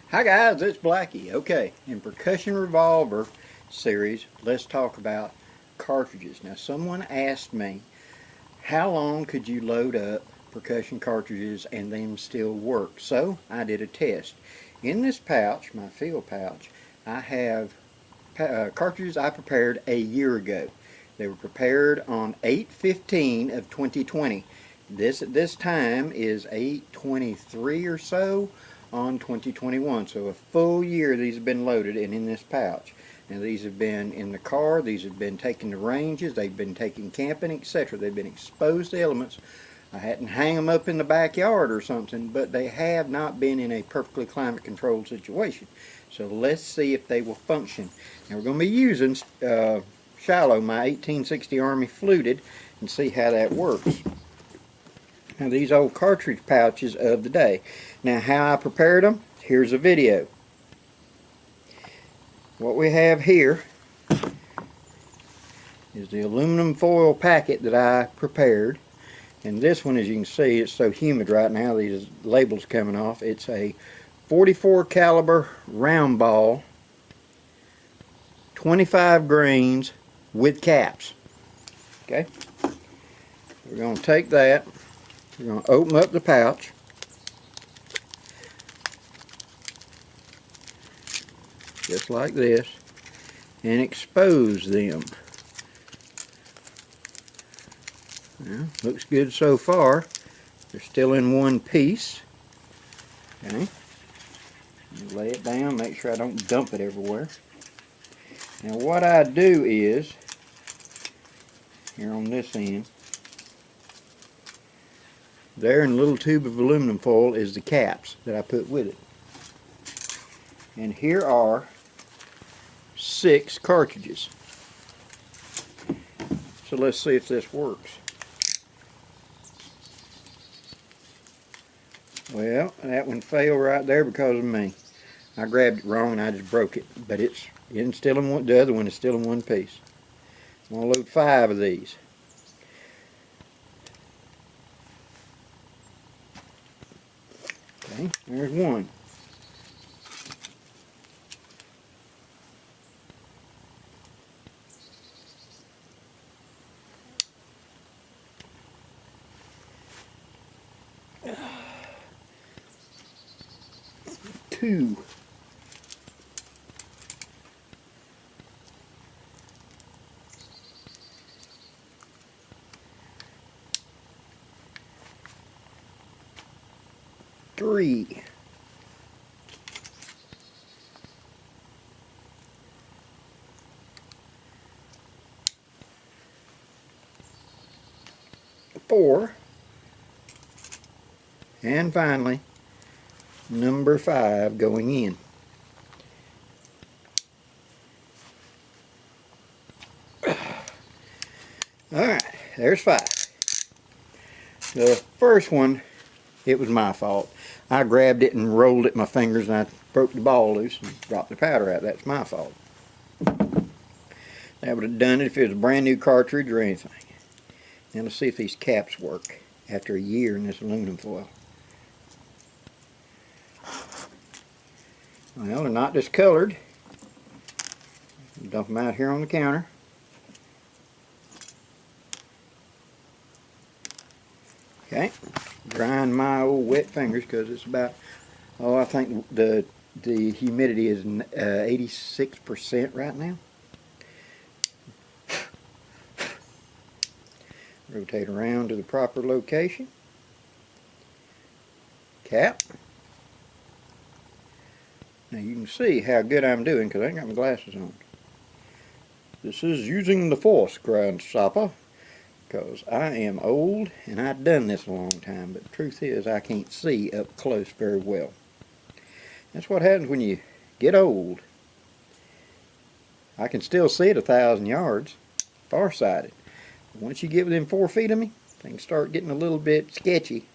Hi guys, it's Blackie. Okay, in Percussion Revolver series, let's talk about cartridges. Now someone asked me, how long could you load up percussion cartridges and them still work? So I did a test. In this pouch, my field pouch, I have cartridges I prepared a year ago. They were prepared on 8/15 of 2020. This at this time is 8/23 or so on 2021. So a full year these have been loaded and in this pouch. Now these have been in the car, these have been taken to ranges, they've been taken camping, etc. They've been exposed to elements. I hadn't hang them up in the backyard or something, but they have not been in a perfectly climate controlled situation. So let's see if they will function. Now we're going to be using Shiloh, my 1860 Army fluted, and see how that works. Now these old cartridge pouches of the day. Now how I prepared them, here's a video. What we have here is the aluminum foil packet that I prepared. And this one, as you can see, it's so humid right now, these labels coming off. It's a 44 caliber round ball, 25 grains with caps. Okay? We're going to take that. We're going to open up the pouch. Just like this. And expose them. Well, looks good so far. They're still in one piece. Okay. Lay it down, make sure I don't dump it everywhere. Now what I do is, here on this end, there in a little tube of aluminum foil is the caps that I put with it. And here are 6 cartridges. So let's see if this works. Well, that one failed right there because of me. I grabbed it wrong and I just broke it. But it's still in one, the other one is still in one piece. I'm going to load 5 of these. Okay, there's one. Two. Three. Four. And finally, number 5 going in. Alright, there's 5. The first one, it was my fault. I grabbed it and rolled it in my fingers and I broke the ball loose and dropped the powder out. That's my fault. That would have done it if it was a brand new cartridge or anything. Now let's see if these caps work after a year in this aluminum foil. Well, they're not discolored. Dump them out here on the counter. Okay, drying my old wet fingers because it's about, I think the humidity is 86% right now. Rotate around to the proper location. Cap. Now you can see how good I'm doing because I ain't got my glasses on. This is using the force, grandpapa, because I am old and I've done this a long time, but the truth is I can't see up close very well. That's what happens when you get old. I can still see at 1,000 yards, farsighted. Once you get within 4 feet of me, things start getting a little bit sketchy.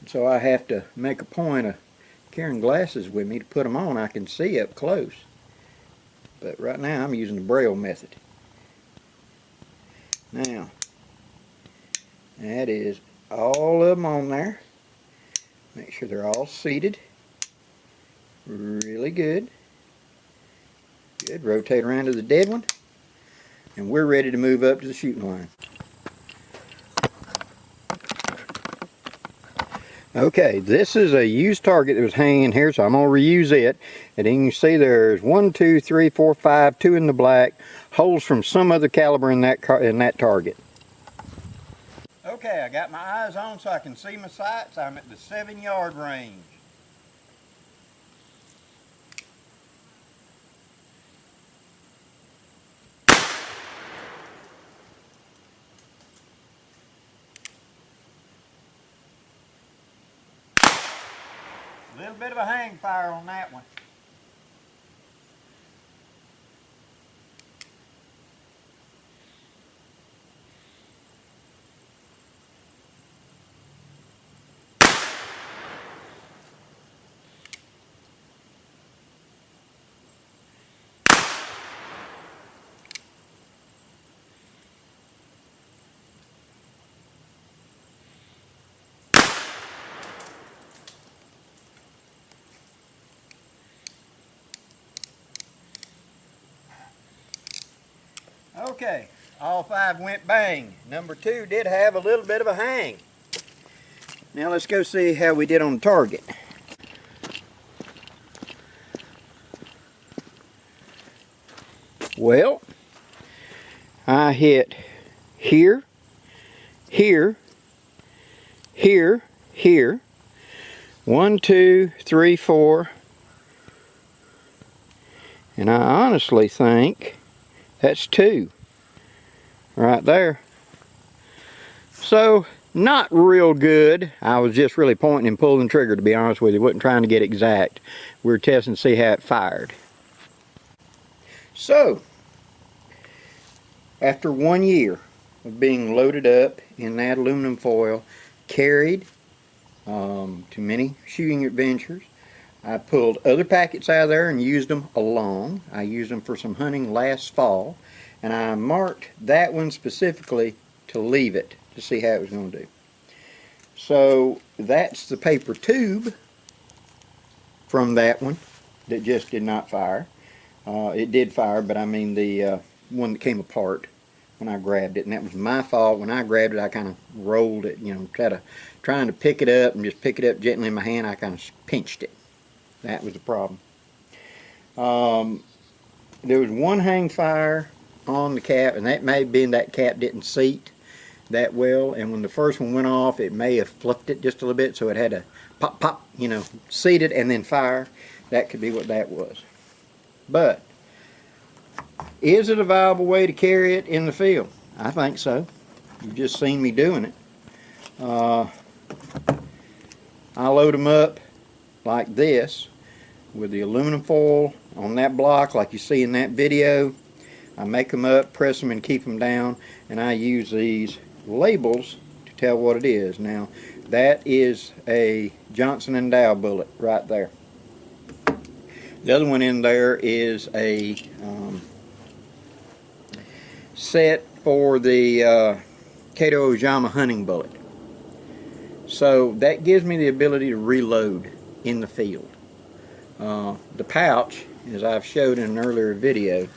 So I have to make a point of carrying glasses with me to put them on. I can see up close. But right now I'm using the Braille method. Now, that is all of them on there. Make sure they're all seated. Really good. Good. Rotate around to the dead one. And we're ready to move up to the shooting line. Okay, this is a used target that was hanging here, so I'm going to reuse it. And then you can see there's 1, 2, 3, 4, 5, 2 in the black, holes from some other caliber in that target. Okay, I got my eyes on so I can see my sights. I'm at the 7-yard range. A little bit of a hang fire on that one. Okay, all 5 went bang. Number 2 did have a little bit of a hang. Now let's go see how we did on the target. Well, I hit here, here, here, here. 1, 2, 3, 4. And I honestly think that's 2 right there. So, not real good. I was just really pointing and pulling the trigger, to be honest with you. Wasn't trying to get exact. We were testing to see how it fired. So, after 1 year of being loaded up in that aluminum foil, carried to many shooting adventures, I pulled other packets out of there and used them along. I used them for some hunting last fall, and I marked that one specifically to leave it to see how it was going to do. So that's the paper tube from that one that just did not fire. It did fire, but I mean the one that came apart when I grabbed it, and that was my fault. When I grabbed it, I kind of rolled it, you know, trying to pick it up and just pick it up gently in my hand. I kind of pinched it. That was the problem. There was one hang fire on the cap, and that may have been that cap didn't seat that well, and when the first one went off, it may have fluffed it just a little bit, so it had to pop, pop, you know, seat it and then fire. That could be what that was. But is it a viable way to carry it in the field? I think so. You've just seen me doing it. I load them up like this with the aluminum foil on that block like you see in that video. I make them up, press them and keep them down, and I use these labels to tell what it is. Now that is a Johnson & Dow bullet right there. The other one in there is a set for the Kato Ojama hunting bullet. So that gives me the ability to reload in the field. The pouch, as I've showed in an earlier video,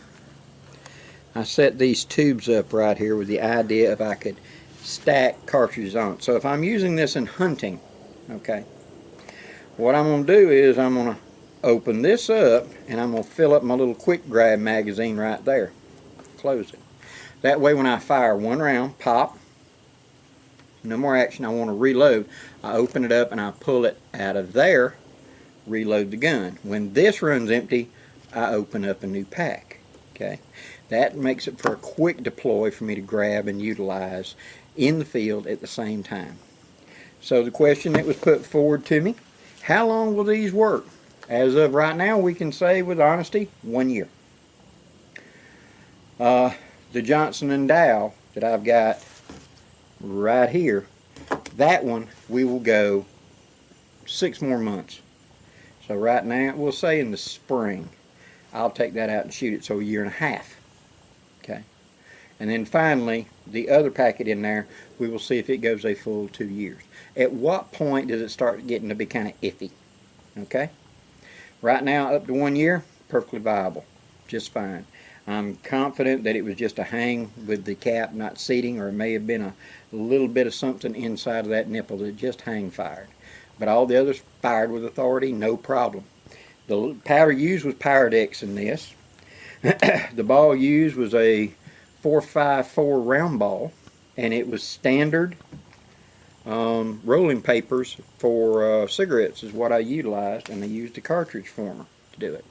I set these tubes up right here with the idea if I could stack cartridges on it. So if I'm using this in hunting, okay, what I'm going to do is I'm going to open this up and I'm going to fill up my little quick grab magazine right there. Close it. That way when I fire one round, pop, no more action, I want to reload, I open it up and I pull it out of there, reload the gun. When this runs empty, I open up a new pack. Okay, that makes it for a quick deploy for me to grab and utilize in the field at the same time. So the question that was put forward to me, how long will these work? As of right now, we can say with honesty, 1 year. The Johnson & Dow that I've got right here, that one we will go 6 more months. So right now, we'll say in the spring, I'll take that out and shoot it, so 1.5 years. Okay. And then finally, the other packet in there, we will see if it goes a full 2 years. At what point does it start getting to be kind of iffy? Okay. Right now, up to 1 year, perfectly viable, just fine. I'm confident that it was just a hang with the cap not seating, or it may have been a little bit of something inside of that nipple that just hang fired. But all the others fired with authority, no problem. The powder used was Pyrex in this. The ball used was a 454 round ball, and it was standard rolling papers for cigarettes is what I utilized, and I used a cartridge former to do it.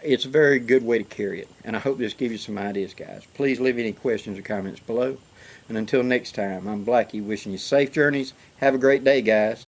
It's a very good way to carry it, and I hope this gives you some ideas, guys. Please leave any questions or comments below. And until next time, I'm Blackie, wishing you safe journeys. Have a great day, guys.